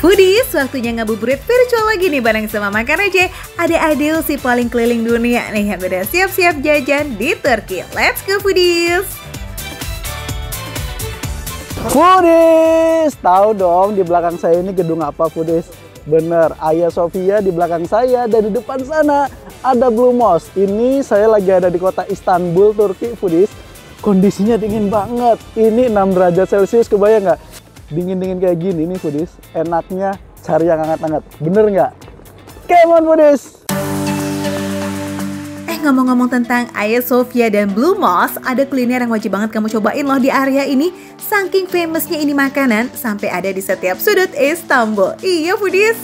Foodies, waktunya ngabuburit virtual lagi nih bareng sama Makan Aja. Ada Adil si paling keliling dunia nih yang udah siap-siap jajan di Turki. Let's go Foodies! Foodies, tahu dong di belakang saya ini gedung apa Foodies? Bener, Hagia Sophia di belakang saya dan di depan sana ada Blue Mosque. Ini saya lagi ada di kota Istanbul, Turki Foodies. Kondisinya dingin banget. Ini 6 derajat Celcius, kebayang nggak? Dingin-dingin kayak gini nih Foodies. Enaknya cari yang hangat-hangat. Bener nggak? Come on Foodies! Ngomong-ngomong tentang Hagia Sophia dan Blue Mosque, ada kuliner yang wajib banget kamu cobain loh di area ini. Saking famousnya ini makanan, sampai ada di setiap sudut Istanbul. Iya Foodies.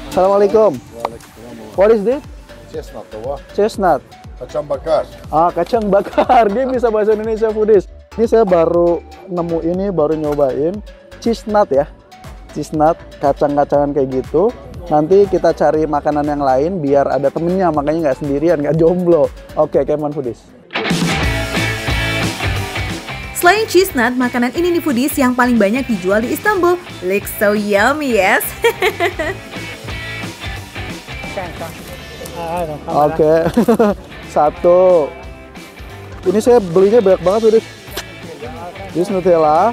Assalamualaikum. What is this? Chestnut tawa. Chestnut. Kacang bakar. Kacang bakar. Dia bisa bahasa Indonesia Foodies. Ini saya baru nemu ini, baru nyobain chestnut ya. Chestnut, kacang-kacangan kayak gitu. Nanti kita cari makanan yang lain biar ada temennya, makanya nggak sendirian, nggak jomblo. Oke, come on Foodies. Selain chestnut, makanan ini nih Foodies yang paling banyak dijual di Istanbul. Looks so yummy, yes? Oke, satu. Ini saya belinya banyak banget Foodies. This Nutella.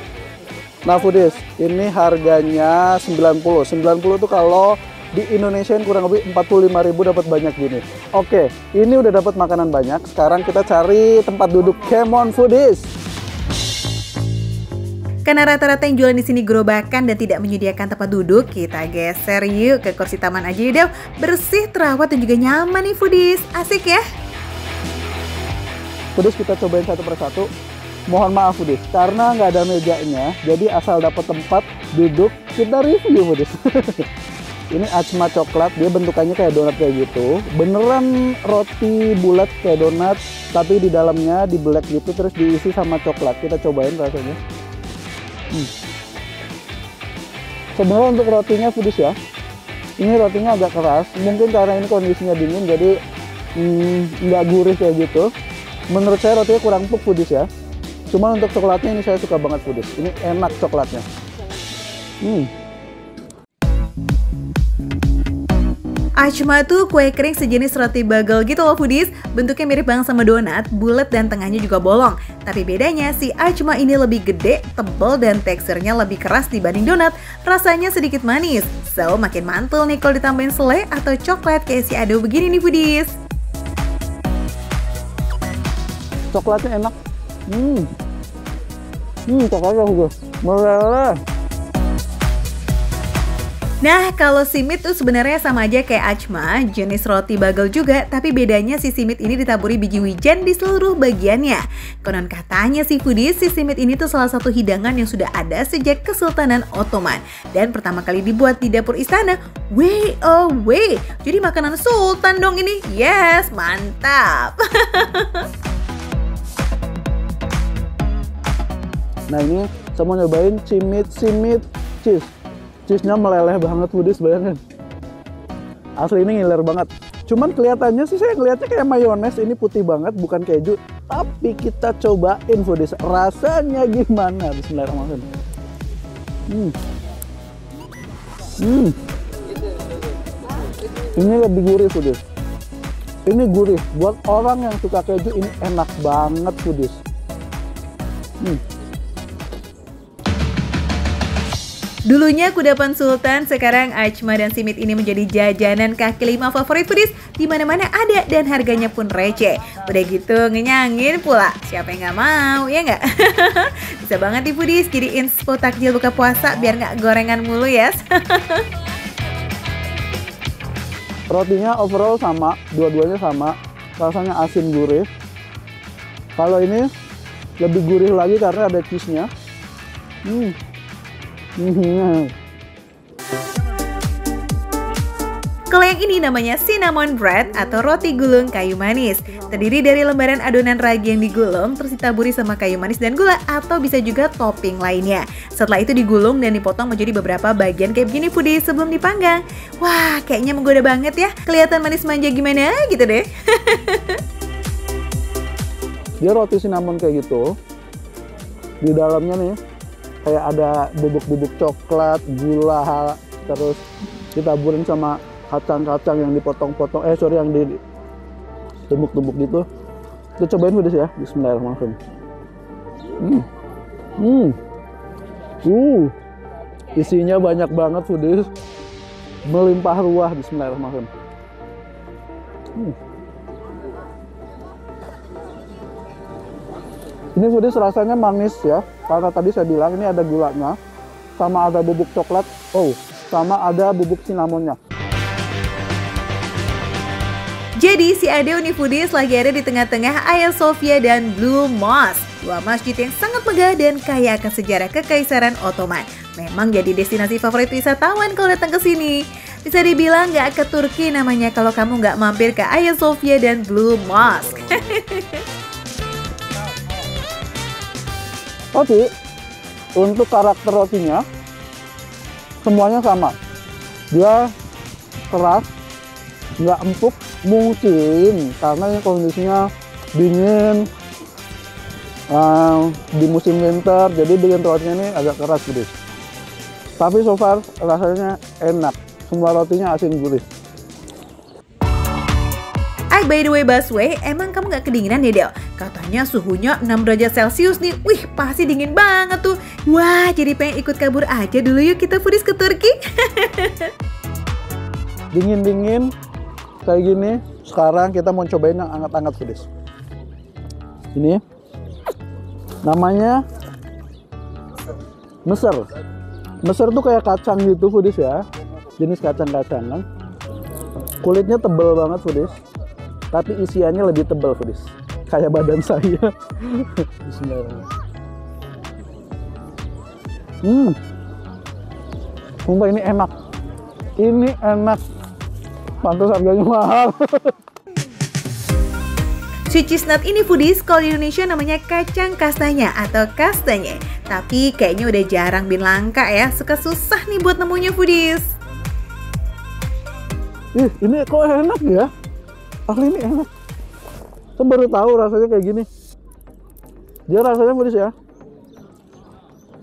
Nah Foodies, ini harganya 90. 90 tuh kalau di Indonesia kurang lebih 45.000 dapat banyak gini. Oke, ini udah dapat makanan banyak. Sekarang kita cari tempat duduk. Come on Foodies. Karena rata-rata yang jualan di sini gerobakan dan tidak menyediakan tempat duduk, kita geser yuk ke kursi taman aja yuk. Bersih, terawat dan juga nyaman nih Foodies. Asik ya? Foodies kita cobain satu persatu. Mohon maaf Foodies, karena nggak ada mejanya, jadi asal dapat tempat duduk kita review Foodies. Ini achma coklat, dia bentukannya kayak donat kayak gitu. Beneran roti bulat kayak donat, tapi di dalamnya dibelek gitu terus diisi sama coklat. Kita cobain rasanya. Sebenarnya untuk rotinya Foodies ya, ini rotinya agak keras. Mungkin karena ini kondisinya dingin, jadi nggak gurih kayak gitu. Menurut saya rotinya kurang empuk Foodies ya. Cuman untuk coklatnya ini saya suka banget Foodies. Ini enak coklatnya. Achma tuh kue kering sejenis roti bagel gitu loh Foodies. Bentuknya mirip banget sama donat, bulat dan tengahnya juga bolong. Tapi bedanya si achma ini lebih gede, tebal dan teksturnya lebih keras dibanding donat. Rasanya sedikit manis. So makin mantul nih kalau ditambahin selai atau coklat kayak si Ado begini nih Foodies. Coklatnya enak. Coklatnya juga meleleh. Nah, kalau simit tuh sebenarnya sama aja kayak achma, jenis roti bagel juga, tapi bedanya si simit ini ditaburi biji wijen di seluruh bagiannya. Konon katanya si Foodies, si simit ini tuh salah satu hidangan yang sudah ada sejak Kesultanan Ottoman dan pertama kali dibuat di dapur istana. Way away. Jadi makanan sultan dong ini. Yes, mantap. Nah ini saya mau nyobain simit cheese. Cheese-nya meleleh banget Foodies, bayangin. Asli ini ngiler banget. Cuman kelihatannya sih saya ngeliatnya kayak mayones, ini putih banget bukan keju. Tapi kita cobain Foodies, rasanya gimana? Bismillahirrahmanirrahim. Ini lebih gurih Foodies. Ini gurih, buat orang yang suka keju ini enak banget Foodies. Dulunya kudapan sultan, sekarang achma dan simit ini menjadi jajanan kaki lima favorit Foodies. Di mana-mana ada dan harganya pun receh. Udah gitu ngenyangin pula. Siapa yang nggak mau, ya nggak? Bisa banget nih Foodies jadi inspo takjil buka puasa biar nggak gorengan mulu ya. Rotinya overall sama, dua-duanya sama. Rasanya asin gurih. Kalau ini lebih gurih lagi karena ada cheese-nya. Kalau yang ini namanya cinnamon bread atau roti gulung kayu manis. Terdiri dari lembaran adonan ragi yang digulung, terus ditaburi sama kayu manis dan gula, atau bisa juga topping lainnya. Setelah itu digulung dan dipotong menjadi beberapa bagian kayak begini Foodies sebelum dipanggang. Wah, kayaknya menggoda banget ya. Kelihatan manis manja gimana gitu deh. Dia roti cinnamon kayak gitu. Di dalamnya nih Kayak ada bubuk-bubuk coklat, gula, terus ditaburin sama kacang-kacang yang dipotong-potong, yang ditumbuk-tumbuk gitu. Kita cobain pedes ya, bismillahirrahmanirrahim. Isinya banyak banget pedes, melimpah ruah, bismillahirrahmanirrahim. Ini pedes rasanya manis ya, karena tadi saya bilang ini ada gulanya, sama ada bubuk coklat, sama ada bubuk cinamonnya. Jadi si Ade Unifoodies lagi ada di tengah-tengah Hagia Sophia dan Blue Mosque, dua masjid yang sangat megah dan kaya akan sejarah Kekaisaran Ottoman. Memang jadi destinasi favorit wisatawan kalau datang ke sini. Bisa dibilang nggak ke Turki namanya kalau kamu nggak mampir ke Hagia Sophia dan Blue Mosque. Tapi untuk karakter rotinya semuanya sama. Dia keras, nggak empuk, mungkin karena ini kondisinya dingin di musim winter, jadi bikin rotinya ini agak keras guys. Tapi so far rasanya enak, semua rotinya asin gurih. By the way Busway, emang kamu nggak kedinginan ya Del? Katanya suhunya 6 derajat Celcius nih. Wih, pasti dingin banget tuh. Wah, jadi pengen ikut kabur aja dulu yuk kita foodies ke Turki. Dingin-dingin kayak gini. Sekarang kita mau cobain yang hangat-hangat foodies. Ini namanya Mesir. Mesir tuh kayak kacang gitu foodies ya. Jenis kacang-kacangan. Kulitnya tebel banget foodies. Tapi isiannya lebih tebal foodies, kayak badan saya. Bismillahirrahmanirrahim. Sumpah ini enak. Ini enak. Pantas harganya mahal. Sweet cheese nut ini foodies, kalau di Indonesia namanya kacang kastanya atau kastanye. Tapi kayaknya udah jarang bin langka ya, suka susah nih buat nemunya foodies. Ini kok enak ya? Asli ini enak. Saya baru tahu rasanya kayak gini. Dia rasanya pedes ya,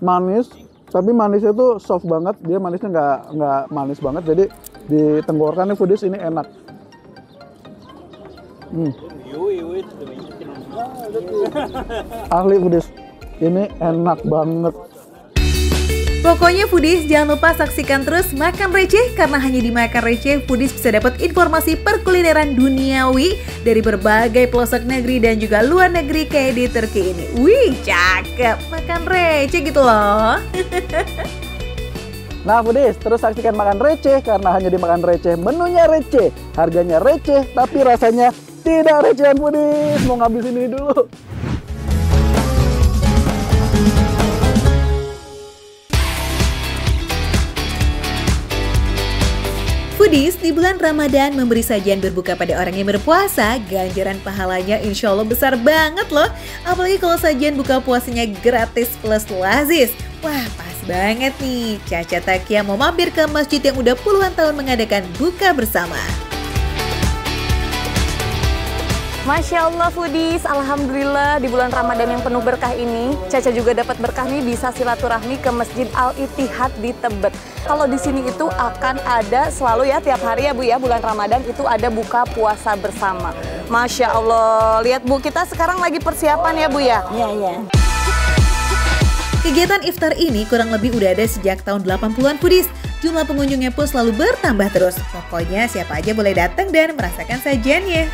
manis, tapi manisnya tuh soft banget. Dia manisnya nggak manis banget. Jadi di tenggorokannya pedes ini enak. Asli pedes. Ini enak banget. Pokoknya foodies jangan lupa saksikan terus Makan Receh, karena hanya di Makan Receh foodies bisa dapat informasi perkulineran duniawi dari berbagai pelosok negeri dan juga luar negeri kayak di Turki ini. Wih, cakep, makan receh gitu loh. Nah foodies, terus saksikan Makan Receh karena hanya di Makan Receh menunya receh, harganya receh, tapi rasanya tidak recehan foodies. Mau ngambil sini dulu. Foodies, di bulan Ramadan memberi sajian berbuka pada orang yang berpuasa, ganjaran pahalanya insya Allah besar banget loh. Apalagi kalau sajian buka puasanya gratis plus lazis. Wah, pas banget nih. Caca Takia mau mampir ke masjid yang udah puluhan tahun mengadakan buka bersama. Masya Allah foodies, alhamdulillah di bulan Ramadan yang penuh berkah ini, Caca juga dapat berkah nih bisa silaturahmi ke Masjid Al-Ittihad di Tebet. Kalau di sini itu akan ada selalu ya tiap hari ya Bu ya, bulan Ramadan itu ada buka puasa bersama. Masya Allah, lihat Bu, kita sekarang lagi persiapan ya Bu ya? Iya. Kegiatan iftar ini kurang lebih udah ada sejak tahun 80-an foodies. Jumlah pengunjungnya pun selalu bertambah terus. Pokoknya siapa aja boleh datang dan merasakan sajiannya.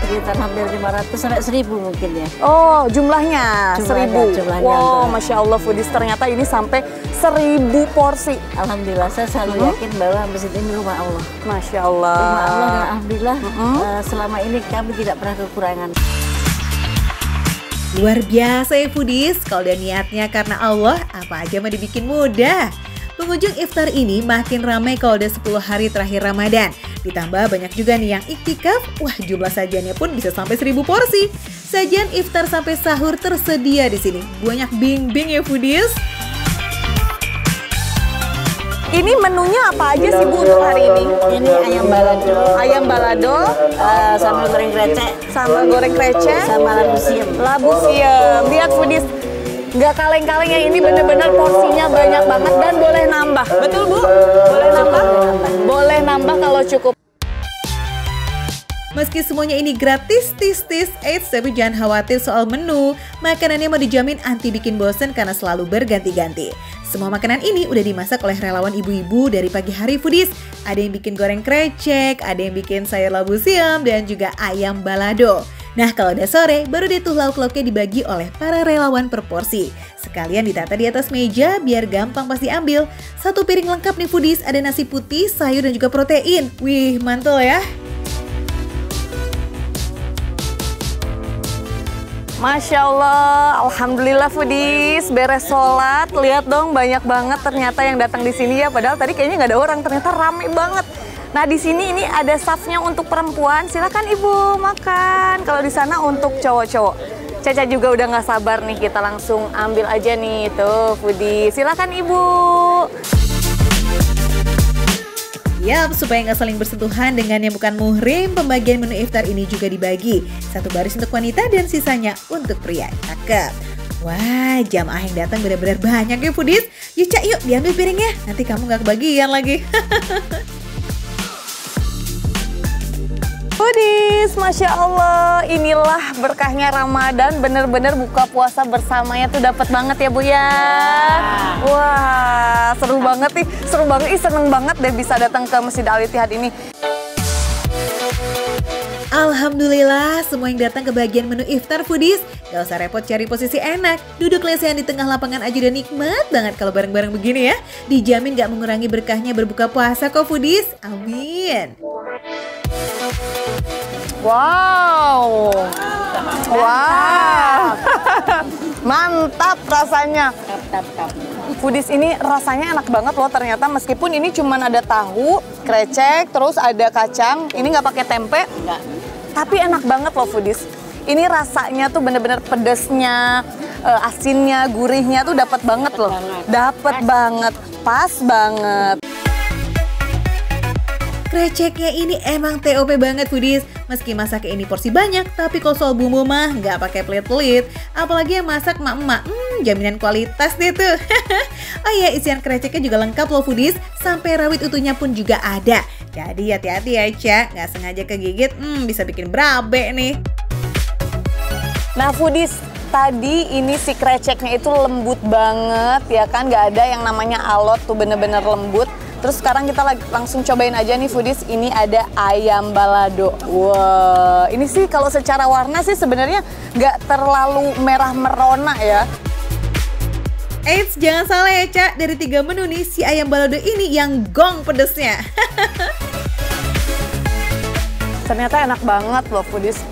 Sekitar hampir 500 sampai 1000 mungkin ya. Oh, jumlahnya 1000. Jumlahnya Wow, Masya Allah foodies, ternyata ini sampai 1000 porsi. Alhamdulillah, saya selalu yakin bahwa masjid ini rumah Allah. Masya Allah. Rumah Allah dan alhamdulillah selama ini kami tidak pernah kekurangan. Luar biasa ya foodies, kalau udah niatnya karena Allah, apa aja mah dibikin mudah. Pengunjung iftar ini makin ramai kalau udah 10 hari terakhir Ramadan. Ditambah banyak juga nih yang iktikaf, wah jumlah sajiannya pun bisa sampai 1000 porsi. Sajian iftar sampai sahur tersedia di sini. Banyak bing-bing ya foodies. Ini menunya apa aja sih Bu untuk hari ini? Ini ayam balado. Ayam balado, Sambal goreng krecek. sambal goreng krecek, Sama labu siam. labu siam. Lihat foodies, Nggak kaleng-kaleng yang ini bener-bener porsinya banyak banget dan boleh nambah. Betul Bu? Boleh nambah? Boleh nambah kalau cukup. Meski semuanya ini gratis, tis-tis, tapi jangan khawatir soal menu. Makanannya mau dijamin anti bikin bosen karena selalu berganti-ganti. Semua makanan ini udah dimasak oleh relawan ibu-ibu dari pagi hari foodies. Ada yang bikin goreng krecek, ada yang bikin sayur labu siam, dan juga ayam balado. Nah, kalau udah sore, baru deh tuh lauk-lauknya dibagi oleh para relawan per porsi. Sekalian ditata di atas meja biar gampang pas diambil. Satu piring lengkap nih foodies, ada nasi putih, sayur, dan juga protein. Wih, mantul ya! Masya Allah, alhamdulillah foodies, beres sholat, lihat dong banyak banget ternyata yang datang di sini ya. Padahal tadi kayaknya nggak ada orang, ternyata rame banget. Nah di sini ini ada staffnya untuk perempuan, silakan ibu makan. Kalau di sana untuk cowok-cowok. Caca juga udah nggak sabar nih, kita langsung ambil aja nih tuh foodies. Silakan ibu. Yap, supaya nggak saling bersentuhan dengan yang bukan muhrim, pembagian menu iftar ini juga dibagi. Satu baris untuk wanita dan sisanya untuk pria. Cakep. Wah, jamaah yang datang benar-benar banyak ya foodies. Yuk Cak, yuk diambil piringnya. Nanti kamu nggak kebagian lagi. Foodies, Masya Allah, inilah berkahnya Ramadan, bener-bener buka puasa bersamanya tuh dapat banget ya Bu ya. Wah, seru banget nih, seneng banget deh bisa datang ke Masjid Al-Ittihad ini. Alhamdulillah, semua yang datang ke bagian menu iftar foodies gak usah repot cari posisi enak. Duduk lesehan di tengah lapangan aja udah nikmat banget kalau bareng-bareng begini ya. Dijamin gak mengurangi berkahnya berbuka puasa kok foodies. Amin. Wow, mantap rasanya. Foodies ini rasanya enak banget loh ternyata, meskipun ini cuma ada tahu, krecek, terus ada kacang. Ini nggak pakai tempe, tapi enak banget loh foodies. Ini rasanya tuh bener-bener pedesnya, asinnya, gurihnya tuh dapat banget loh, dapat banget, pas banget. Kreceknya ini emang TOP banget foodies. Meski masaknya ini porsi banyak, tapi kalau soal bumbu mah nggak pakai pelit-pelit. Apalagi yang masak emak-emak, jaminan kualitas deh tuh. Oh iya, isian kreceknya juga lengkap loh foodies. Sampai rawit utuhnya pun juga ada. Jadi hati-hati ya Cak, nggak sengaja kegigit, bisa bikin berabe nih. Nah foodies, tadi ini si kreceknya itu lembut banget ya kan, nggak ada yang namanya alot tuh, bener-bener lembut. Terus sekarang kita langsung cobain aja nih foodies, ini ada ayam balado. Wah, ini sih kalau secara warna sih sebenarnya nggak terlalu merah merona ya. Eits, jangan salah ya Cak, dari 3 menu nih si ayam balado ini yang gong pedesnya. Ternyata enak banget loh foodies.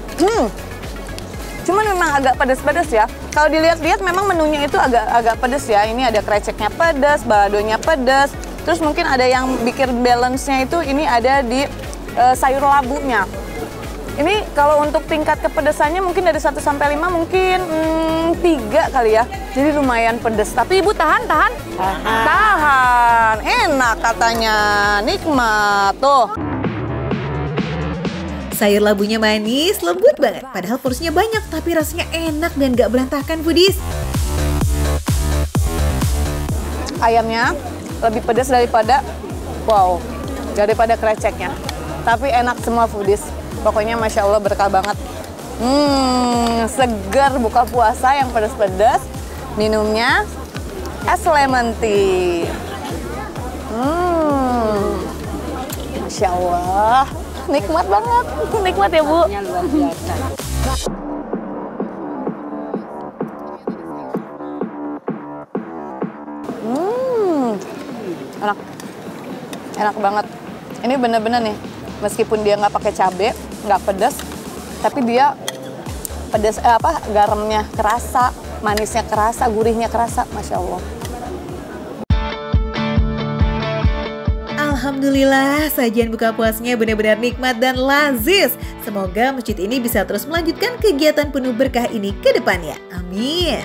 Cuman memang agak pedas-pedas ya. Kalau dilihat-lihat memang menunya itu agak pedas ya. Ini ada kreceknya pedas, baladonya pedas. Terus mungkin ada yang bikin balance-nya itu ini ada di sayur labunya. Ini kalau untuk tingkat kepedasannya mungkin dari 1 sampai 5 mungkin 3 kali ya. Jadi lumayan pedas. Tapi Ibu tahan. Enak katanya, nikmat tuh. Sayur labunya manis, lembut banget. Padahal porsinya banyak, tapi rasanya enak dan gak berantakan foodies. Ayamnya lebih pedas daripada kreceknya. Tapi enak semua foodies. Pokoknya Masya Allah berkah banget. Segar buka puasa yang pedas-pedas. Minumnya es lemon tea. Masya Allah. Nikmat banget. Nikmat ya Bu. Luar biasa. Enak banget. Ini bener-bener nih, meskipun dia nggak pakai cabai, nggak pedas, tapi dia pedas garamnya kerasa, manisnya kerasa, gurihnya kerasa, Masya Allah. Alhamdulillah, sajian buka puasanya benar-benar nikmat dan lazis. Semoga masjid ini bisa terus melanjutkan kegiatan penuh berkah ini ke depannya. Amin.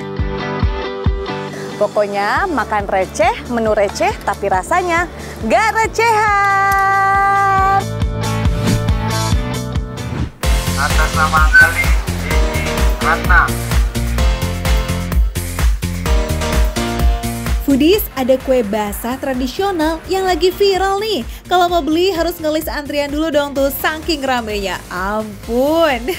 Pokoknya makan receh, menu receh, tapi rasanya gak recehan. Atas nama kali Ratna Foodies, ada kue basah tradisional yang lagi viral nih. Kalau mau beli harus ngelis antrian dulu dong tuh, saking ramenya. Ampun.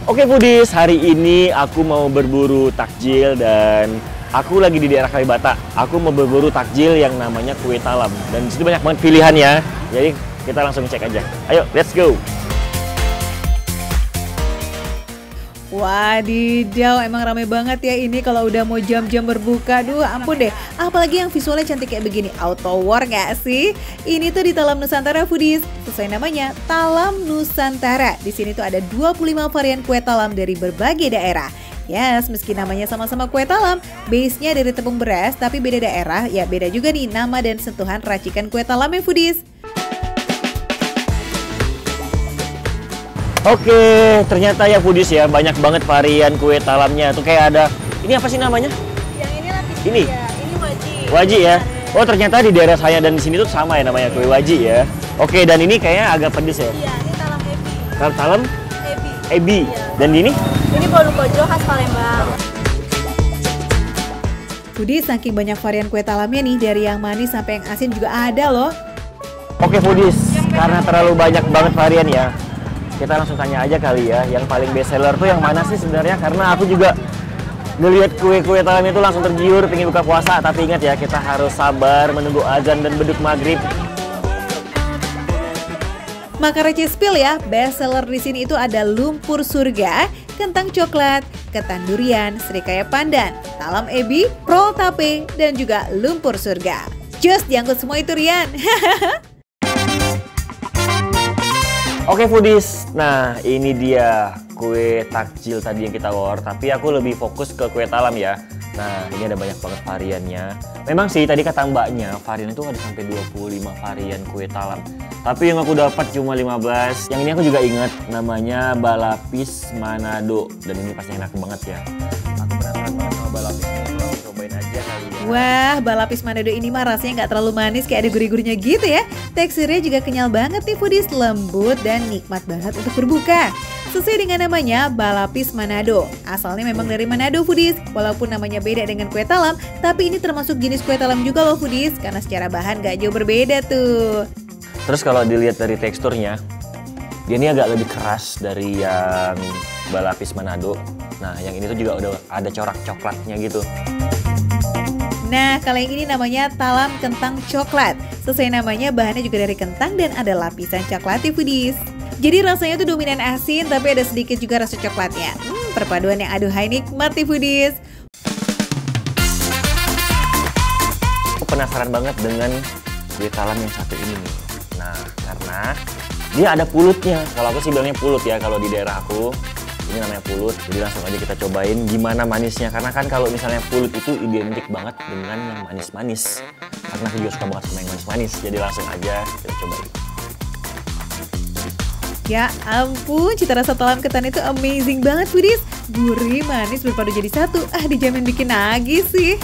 Oke Foodies, hari ini aku mau berburu takjil dan aku lagi di daerah Kalibata. Aku mau berburu takjil yang namanya kue talam. Dan disitu banyak banget pilihannya. Jadi kita langsung cek aja. Ayo, let's go! Wadidaw, emang rame banget ya ini kalau udah mau jam-jam berbuka. Duh, ampun deh. Apalagi yang visualnya cantik kayak begini. Auto war gak sih? Ini tuh di Talam Nusantara Foodies. Sesuai namanya, Talam Nusantara. Di sini tuh ada 25 varian kue talam dari berbagai daerah. Yes, meski namanya sama-sama kue talam, base-nya dari tepung beras, tapi beda daerah, ya beda juga nih nama dan sentuhan racikan kue talamnya Foodies. Oke, ternyata ya Foodies ya, banyak banget varian kue talamnya. Tuh kayak ada, ini apa sih namanya? Yang ini lapis Ini? ya, ini waji. Waji ya? Oh ternyata di daerah saya dan di sini tuh sama ya namanya kue waji ya. Oke, dan ini kayaknya agak pedes ya? Iya, ini talam ebi. Talam? Ebi. Ebi. Iya. Dan ini? Ini bolu kojo khas Palembang. Foodies, saking banyak varian kue talamnya nih, dari yang manis sampai yang asin juga ada loh. Oke Foodies, karena terlalu banyak banget varian ya, kita langsung tanya aja kali ya, yang paling best seller tuh yang mana sih sebenarnya? Karena aku juga ngelihat kue-kue talam itu langsung tergiur, pengen buka puasa. Tapi ingat ya, kita harus sabar menunggu azan dan beduk maghrib. Maka receh spill ya, best seller di sini itu ada lumpur surga, kentang coklat, ketan durian, serikaya pandan, talam ebi, roll tape, dan juga lumpur surga. Just diangkut semua itu Rian. Oke Foodies, nah ini dia kue takjil tadi yang kita war, tapi aku lebih fokus ke kue talam ya. Nah ini ada banyak banget variannya. Memang sih tadi kata mbaknya varian itu ada sampai 25 varian kue talam. Tapi yang aku dapat cuma 15. Yang ini aku juga ingat, namanya balapis Manado. Dan ini pasti enak banget ya. Aku penasaran banget sama balapis ini, langsung cobain aja kali ya. Wah, balapis Manado ini mah rasanya nggak terlalu manis, kayak ada gurih-gurihnya gitu ya. Teksturnya juga kenyal banget nih Foodies, lembut dan nikmat banget untuk berbuka. Sesuai dengan namanya, balapis Manado. Asalnya memang dari Manado Foodies. Walaupun namanya beda dengan kue talam, tapi ini termasuk jenis kue talam juga loh Foodies, karena secara bahan nggak jauh berbeda tuh. Terus kalau dilihat dari teksturnya, dia ini agak lebih keras dari yang balapis Manado. Nah, yang ini tuh juga udah ada corak coklatnya gitu. Nah, kalau yang ini namanya talam kentang coklat. Sesuai namanya, bahannya juga dari kentang dan ada lapisan coklatnya Foodies. Jadi rasanya tuh dominan asin, tapi ada sedikit juga rasa coklatnya. Perpaduan yang aduhai nikmat nih Foodies. Aku penasaran banget dengan kue talam yang satu ini nih. Nah, karena dia ada pulutnya. Kalau aku sih bilangnya pulut ya, kalau di daerah aku. Ini namanya pulut, jadi langsung aja kita cobain gimana manisnya. Karena kan kalau misalnya pulut itu identik banget dengan yang manis-manis. Karena aku juga suka banget sama yang manis-manis, jadi langsung aja kita cobain. Ya ampun, cita rasa talam ketan itu amazing banget Foodies. Gurih, manis berpadu jadi satu. Dijamin bikin nagih sih.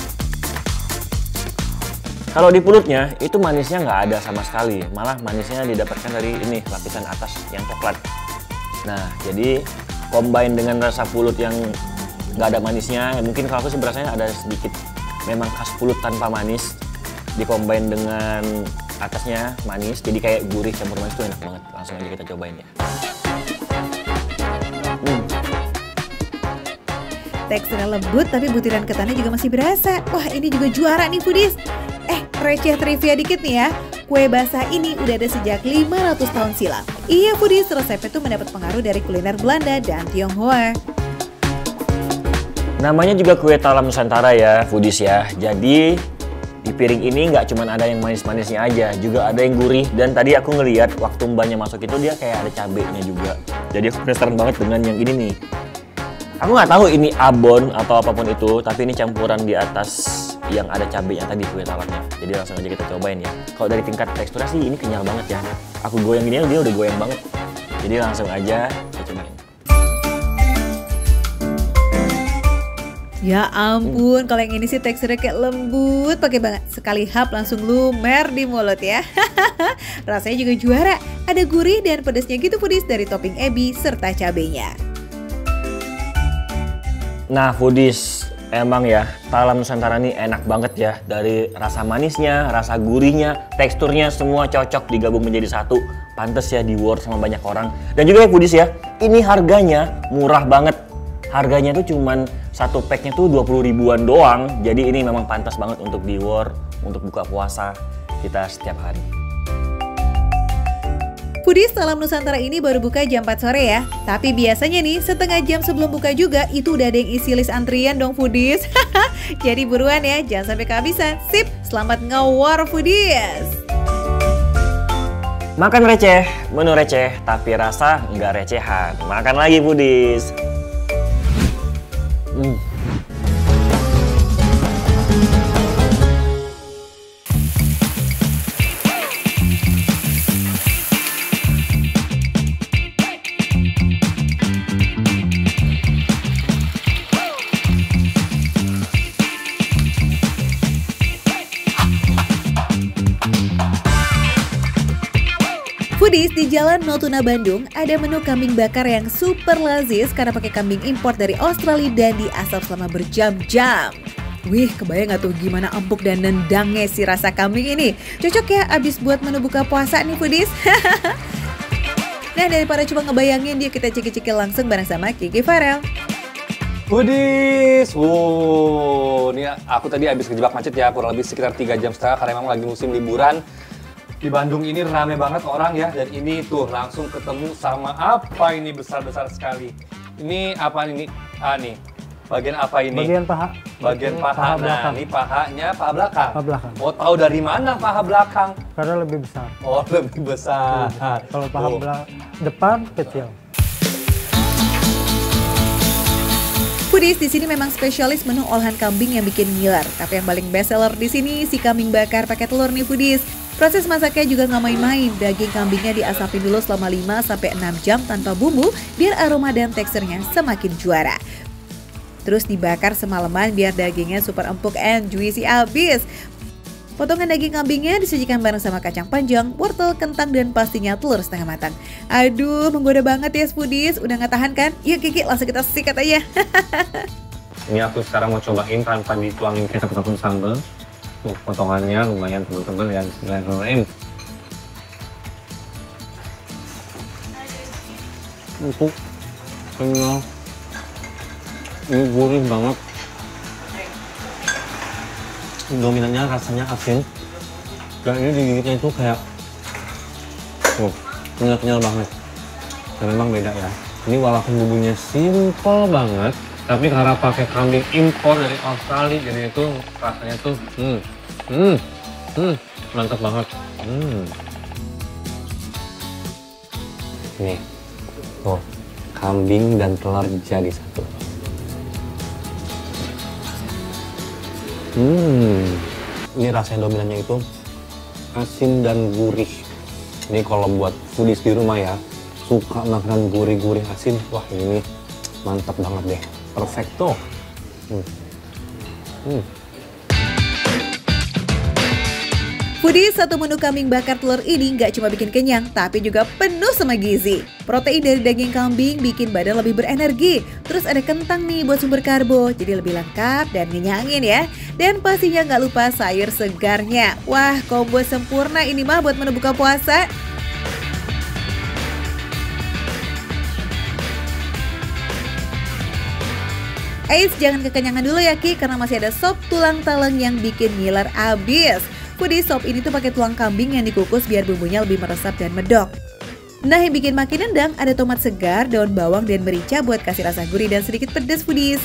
Kalau di pulutnya, itu manisnya nggak ada sama sekali. Malah manisnya didapatkan dari ini, lapisan atas yang coklat. Nah, jadi combine dengan rasa pulut yang nggak ada manisnya, mungkin kalau aku sih berasanya ada sedikit memang khas pulut tanpa manis, dicombine dengan atasnya manis, jadi kayak gurih campur manis itu enak banget. Langsung aja kita cobain ya. Teksturnya lembut tapi butiran ketannya juga masih berasa. Wah, ini juga juara nih Foodies. Receh trivia dikit nih ya. Kue basah ini udah ada sejak 500 tahun silam. Iya Foodies, resepnya tuh mendapat pengaruh dari kuliner Belanda dan Tionghoa. Namanya juga kue talam Nusantara ya Foodies ya. Jadi di piring ini nggak cuma ada yang manis-manisnya aja, juga ada yang gurih. Dan tadi aku ngeliat waktu mbaknya masuk itu dia kayak ada cabenya juga. Jadi aku penasaran banget dengan yang ini nih. Aku nggak tahu ini abon atau apapun itu, tapi ini campuran di atas yang ada cabenya tadi kue talamnya. Jadi langsung aja kita cobain ya. Kalau dari tingkat teksturnya sih ini kenyal banget ya. Aku goyang gini dia udah goyang banget. Jadi langsung aja kita cobain. Ya ampun, kalau yang ini sih teksturnya kayak lembut, pakai banget. Sekali hap langsung lumer di mulut ya. Rasanya juga juara. Ada gurih dan pedasnya gitu Foodies dari topping ebi serta cabenya. Nah Foodies, Emang ya, talam Nusantara ini enak banget ya. Dari rasa manisnya, rasa gurihnya, teksturnya semua cocok digabung menjadi satu. Pantes ya di worth sama banyak orang. Dan juga ya foodies ya, ini harganya murah banget. Harganya tuh cuman satu packnya tuh 20 ribuan doang. Jadi ini memang pantas banget untuk di worth, untuk buka puasa kita setiap hari. Foodies, Talam Nusantara ini baru buka jam 4 sore ya. Tapi biasanya nih, setengah jam sebelum buka juga, itu udah ada yang isi list antrian dong Foodies. Jadi buruan ya, jangan sampai kehabisan. Sip, selamat nge-war Foodies! Makan receh, menu receh, tapi rasa nggak recehan. Makan lagi Foodies! Foodies, di Jalan Notuna Bandung ada menu kambing bakar yang super lazis karena pakai kambing impor dari Australia dan diasap selama berjam-jam. Wih, kebayang gak tuh gimana empuk dan nendangnya si rasa kambing ini? Cocok ya abis buat menu buka puasa nih Foodies. Nah, daripada cuma ngebayangin, dia kita cekik-cekik langsung bareng sama Kiki Farel. Foodies, ini aku tadi habis kejebak macet ya, kurang lebih sekitar 3,5 jam karena memang lagi musim liburan. Di Bandung ini rame banget orang ya, dan ini tuh langsung ketemu sama apa ini besar-besar sekali. Ini apa ini? Nih, bagian apa ini? Bagian paha. Bagian paha. Nah, ini pahanya paha belakang. Paha belakang. Mau tahu dari mana paha belakang? Karena lebih besar. Oh, lebih besar. Kalau paha depan kecil. Foodies, di sini memang spesialis menu olahan kambing yang bikin ngiler. Tapi yang paling best seller di sini si kambing bakar pakai telur nih Foodies. Proses masaknya juga nggak main-main. Daging kambingnya diasapin dulu selama 5-6 jam tanpa bumbu biar aroma dan teksturnya semakin juara. Terus dibakar semalaman biar dagingnya super empuk and juicy abis. Potongan daging kambingnya disajikan bareng sama kacang panjang, wortel, kentang, dan pastinya telur setengah matang. Aduh, menggoda banget ya Foodies. Udah nggak tahan kan? Yuk Kiki, langsung kita sikat aja. Ini aku sekarang mau cobain tanpa dituangin kecap ataupun sambal. Potongannya lumayan tebal-tebal ya, bismillahirrahmanirrahim. Empuk, kenyal, ini gurih banget. Dominannya rasanya asin, dan ini digigitnya itu kayak, kenyal-kenyal banget. Dan memang beda ya. Ini walaupun bumbunya simple banget, tapi karena pakai kambing impor dari Australia, jadi itu rasanya tuh mantap banget. Nih, tuh kambing dan telur jadi satu. Ini rasanya dominannya itu asin dan gurih. Ini kalau buat foodies di rumah ya, suka makanan gurih-gurih asin, wah ini mantap banget deh. Perfecto. Foodies, satu menu kambing bakar telur ini nggak cuma bikin kenyang, tapi juga penuh sama gizi. Protein dari daging kambing bikin badan lebih berenergi. Terus ada kentang nih buat sumber karbo, jadi lebih lengkap dan ngenyangin ya. Dan pastinya nggak lupa sayur segarnya. Wah, combo sempurna ini mah buat menu buka puasa. Eits, jangan kekenyangan dulu ya Ki, karena masih ada sop tulang taleng yang bikin ngiler abis. Foodies, sop ini tuh pakai tulang kambing yang dikukus biar bumbunya lebih meresap dan medok. Nah, yang bikin makin nendang ada tomat segar, daun bawang, dan merica buat kasih rasa gurih dan sedikit pedas Foodies.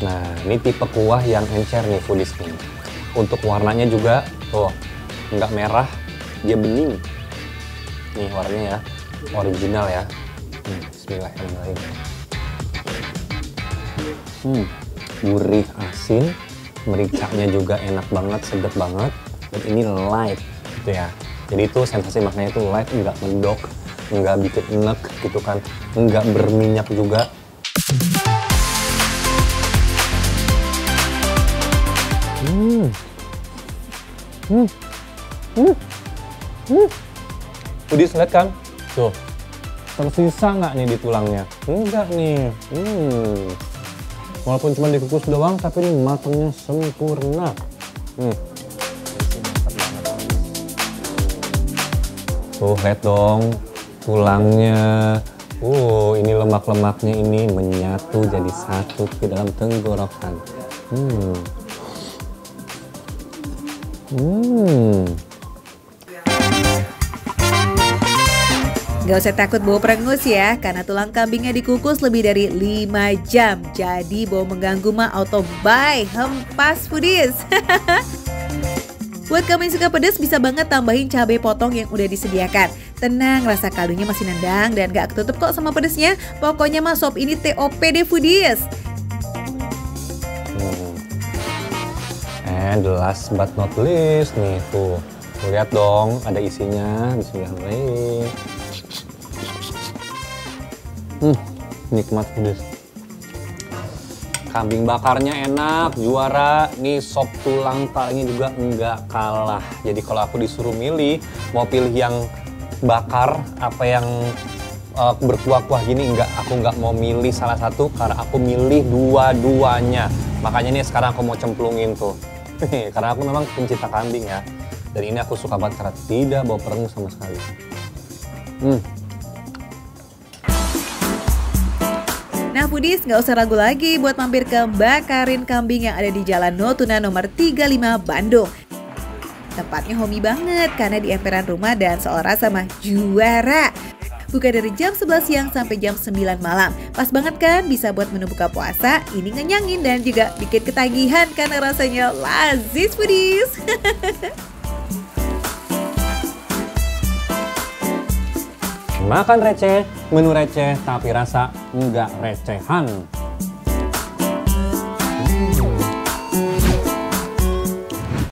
Nah, ini tipe kuah yang encer nih Foodies nih. Untuk warnanya juga, tuh, nggak merah, dia bening. Nih warnanya ya, original ya. Bismillahirrahmanirrahim. Gurih asin, mericanya juga enak banget, sedap banget. Dan ini light gitu ya. Jadi itu sensasi makannya itu light, nggak mendok, nggak bikin enek gitu kan, nggak berminyak juga. Foodies lihat kan? Tuh, Tersisa nggak nih di tulangnya? Enggak nih. Walaupun cuma dikukus doang, tapi ini matangnya sempurna. Tuh, lihat dong tulangnya. Ini lemak-lemaknya ini menyatu jadi satu ke dalam tenggorokan. Gak usah takut bau perengus ya, karena tulang kambingnya dikukus lebih dari 5 jam. Jadi bau mengganggu mah auto bye, hempas foodies. Buat kamu yang suka pedas bisa banget tambahin cabai potong yang udah disediakan. Tenang, rasa kaldunya masih nendang dan gak ketutup kok sama pedasnya. Pokoknya mah sop ini TOP deh foodies. And last but not least nih tuh. Lihat dong, ada isinya. Bismillahirrahmanirrahim. Nikmat foodies. Kambing bakarnya enak, juara. Nih sop tulang talingnya juga enggak kalah. Jadi kalau aku disuruh milih, mau pilih yang bakar apa yang berkuah-kuah gini, aku nggak mau milih salah satu karena aku milih dua-duanya. Makanya nih sekarang aku mau cemplungin tuh. Karena aku memang pencinta kambing ya. Dan ini aku suka banget karena tidak bau perengus sama sekali. Nah foodies, nggak usah ragu lagi buat mampir ke Bakarin Kambing yang ada di Jalan Notuna nomor 35 Bandung. Tempatnya homey banget karena di emperan rumah dan seorang sama juara. Buka dari jam 11 siang sampai jam 9 malam. Pas banget kan, bisa buat menu buka puasa, ini ngenyangin dan juga bikin ketagihan karena rasanya lazis foodies. Makan receh, menu receh, tapi rasa nggak recehan.